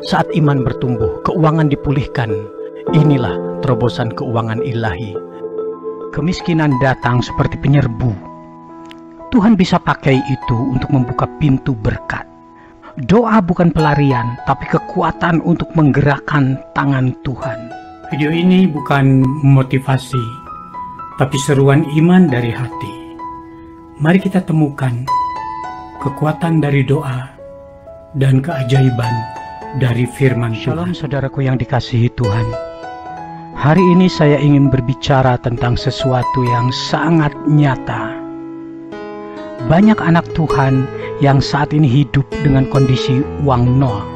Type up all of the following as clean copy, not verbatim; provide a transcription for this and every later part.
Saat iman bertumbuh, keuangan dipulihkan. Inilah terobosan keuangan ilahi. Kemiskinan datang seperti penyerbu. Tuhan bisa pakai itu untuk membuka pintu berkat. Doa bukan pelarian, tapi kekuatan untuk menggerakkan tangan Tuhan. Video ini bukan motivasi, tapi seruan iman dari hati. Mari kita temukan kekuatan dari doa dan keajaiban dari firman Shalom Tuhan. saudaraku yang dikasihi Tuhan. Hari ini saya ingin berbicara tentang sesuatu yang sangat nyata. Banyak anak Tuhan yang saat ini hidup dengan kondisi uang nol,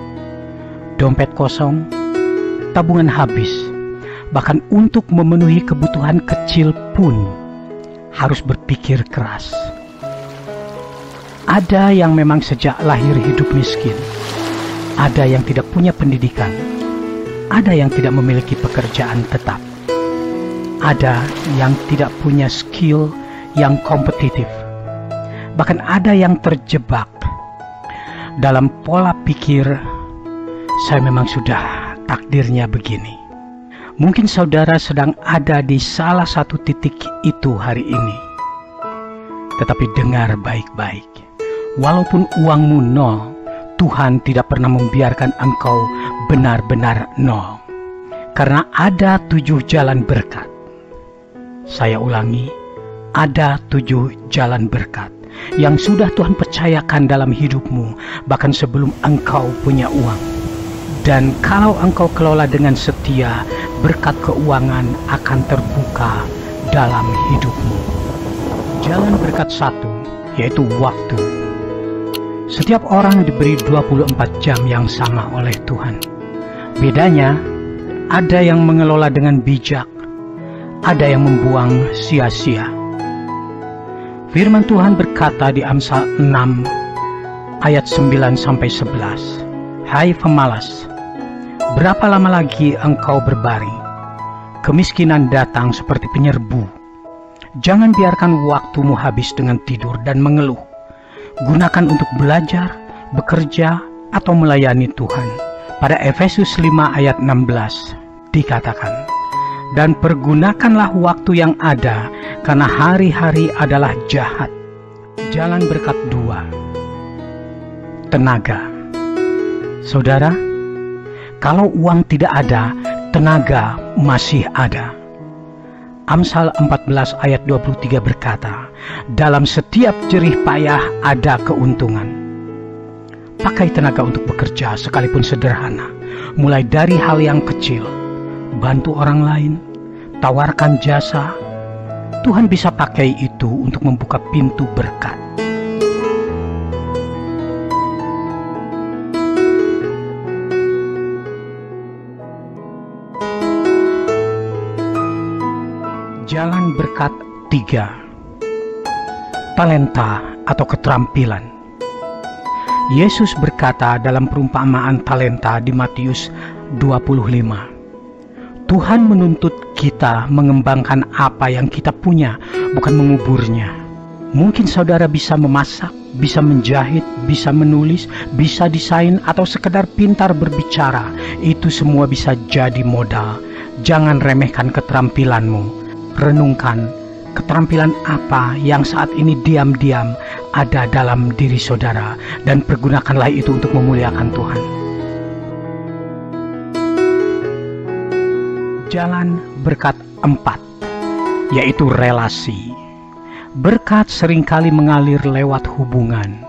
dompet kosong, tabungan habis, bahkan untuk memenuhi kebutuhan kecil pun harus berpikir keras. Ada yang memang sejak lahir hidup miskin, ada yang tidak punya pendidikan, ada yang tidak memiliki pekerjaan tetap, ada yang tidak punya skill yang kompetitif, bahkan ada yang terjebak dalam pola pikir, saya memang sudah takdirnya begini. Mungkin saudara sedang ada di salah satu titik itu hari ini. Tetapi dengar baik-baik, walaupun uangmu nol, Tuhan tidak pernah membiarkan engkau benar-benar nol. Karena ada 7 jalan berkat. Saya ulangi, ada 7 jalan berkat yang sudah Tuhan percayakan dalam hidupmu, bahkan sebelum engkau punya uang. Dan kalau engkau kelola dengan setia, berkat keuangan akan terbuka dalam hidupmu. Jalan berkat 1, yaitu waktu. Setiap orang diberi 24 jam yang sama oleh Tuhan. Bedanya, ada yang mengelola dengan bijak, ada yang membuang sia-sia. Firman Tuhan berkata di Amsal 6 ayat 9-11, "Hai pemalas, berapa lama lagi engkau berbaring? Kemiskinan datang seperti penyerbu. Jangan biarkan waktumu habis dengan tidur dan mengeluh. Gunakan untuk belajar, bekerja, atau melayani Tuhan." Pada Efesus 5 ayat 16 dikatakan, "Dan pergunakanlah waktu yang ada, karena hari-hari adalah jahat." Jalan berkat 2, tenaga. Saudara, kalau uang tidak ada, tenaga masih ada. Amsal 14 ayat 23 berkata, "Dalam setiap jerih payah ada keuntungan." Pakai tenaga untuk bekerja sekalipun sederhana, mulai dari hal yang kecil, bantu orang lain, tawarkan jasa. Tuhan bisa pakai itu untuk membuka pintu berkat. Jalan berkat 3, talenta atau keterampilan. Yesus berkata dalam perumpamaan talenta di Matius 25, Tuhan menuntut kita mengembangkan apa yang kita punya, bukan menguburnya. Mungkin saudara bisa memasak, bisa menjahit, bisa menulis, bisa desain, atau sekedar pintar berbicara. Itu semua bisa jadi modal. Jangan remehkan keterampilanmu. Renungkan keterampilan apa yang saat ini diam-diam ada dalam diri saudara, dan pergunakanlah itu untuk memuliakan Tuhan. Jalan berkat 4, yaitu relasi. Berkat seringkali mengalir lewat hubungan.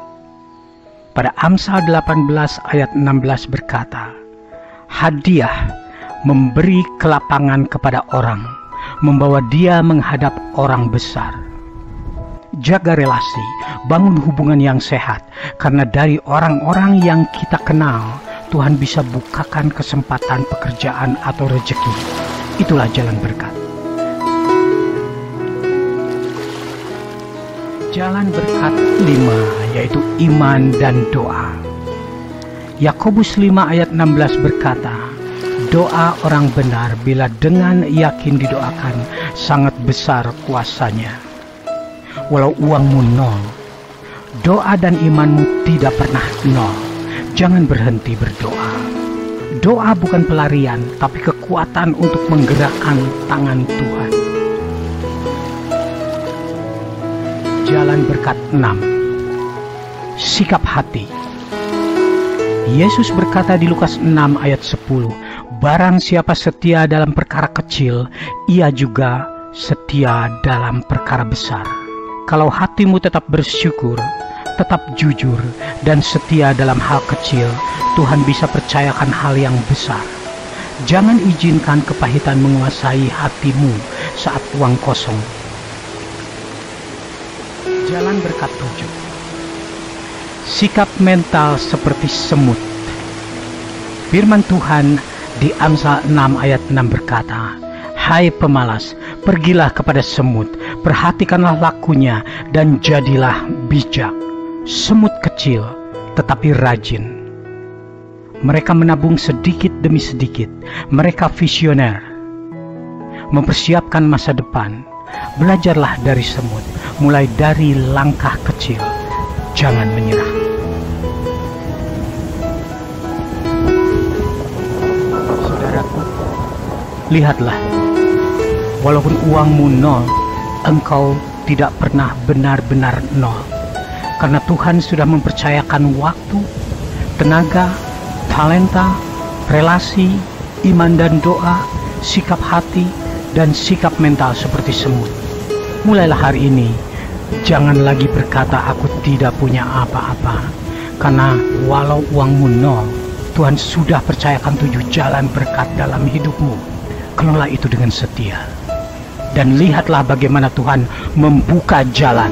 Pada Amsal 18 ayat 16 berkata, "Hadiah memberi kelapangan kepada orang, membawa dia menghadap orang besar." Jaga relasi, bangun hubungan yang sehat, karena dari orang-orang yang kita kenal, Tuhan bisa bukakan kesempatan pekerjaan atau rezeki. Itulah jalan berkat. Jalan berkat 5, yaitu iman dan doa. Yakobus 5 ayat 16 berkata, "Doa orang benar bila dengan yakin didoakan, sangat besar kuasanya." Walau uangmu nol, doa dan imanmu tidak pernah nol. Jangan berhenti berdoa. Doa bukan pelarian, tapi kekuatan untuk menggerakkan tangan Tuhan. Jalan berkat 6. Sikap hati. Yesus berkata di Lukas 6 ayat 10, "Barang siapa setia dalam perkara kecil, ia juga setia dalam perkara besar." Kalau hatimu tetap bersyukur, tetap jujur, dan setia dalam hal kecil, Tuhan bisa percayakan hal yang besar. Jangan izinkan kepahitan menguasai hatimu saat uang kosong. Jalan berkat 7. Sikap mental seperti semut. Firman Tuhan di Amsal 6 ayat 6 berkata, "Hai pemalas, pergilah kepada semut, perhatikanlah lakunya, dan jadilah bijak." Semut kecil tetapi rajin. Mereka menabung sedikit demi sedikit. Mereka visioner, mempersiapkan masa depan. Belajarlah dari semut, mulai dari langkah kecil. Jangan menyerah. Saudaraku, lihatlah, walaupun uangmu nol, engkau tidak pernah benar-benar nol. Karena Tuhan sudah mempercayakan waktu, tenaga, talenta, relasi, iman dan doa, sikap hati, dan sikap mental seperti semut. Mulailah hari ini, jangan lagi berkata aku tidak punya apa-apa. Karena walau uangmu nol, Tuhan sudah percayakan 7 jalan berkat dalam hidupmu. Kelola itu dengan setia. Dan lihatlah bagaimana Tuhan membuka jalan.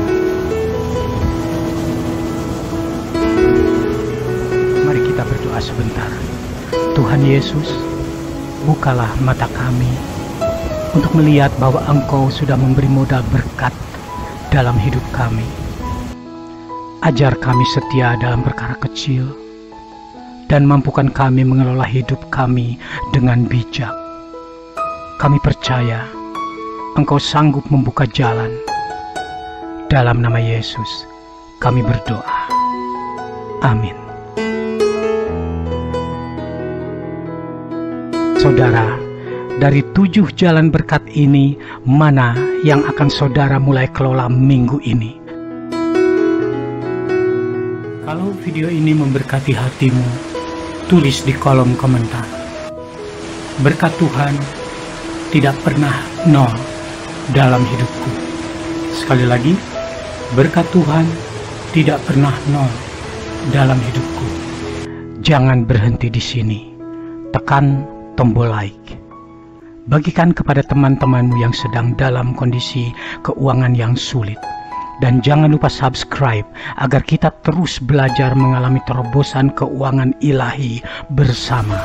Mari kita berdoa sebentar. Tuhan Yesus, bukalah mata kami untuk melihat bahwa Engkau sudah memberi modal berkat dalam hidup kami. Ajar kami setia dalam perkara kecil, dan mampukan kami mengelola hidup kami dengan bijak. Kami percaya Engkau sanggup membuka jalan. Dalam nama Yesus kami berdoa. Amin. Saudara, dari 7 jalan berkat ini, mana yang akan saudara mulai kelola minggu ini? Kalau video ini memberkati hatimu, tulis di kolom komentar. Berkat Tuhan tidak pernah nol dalam hidupku. Sekali lagi, berkat Tuhan tidak pernah nol dalam hidupku. Jangan berhenti di sini. Tekan tombol like. Bagikan kepada teman-temanmu yang sedang dalam kondisi keuangan yang sulit. Dan jangan lupa subscribe agar kita terus belajar mengalami terobosan keuangan ilahi bersama.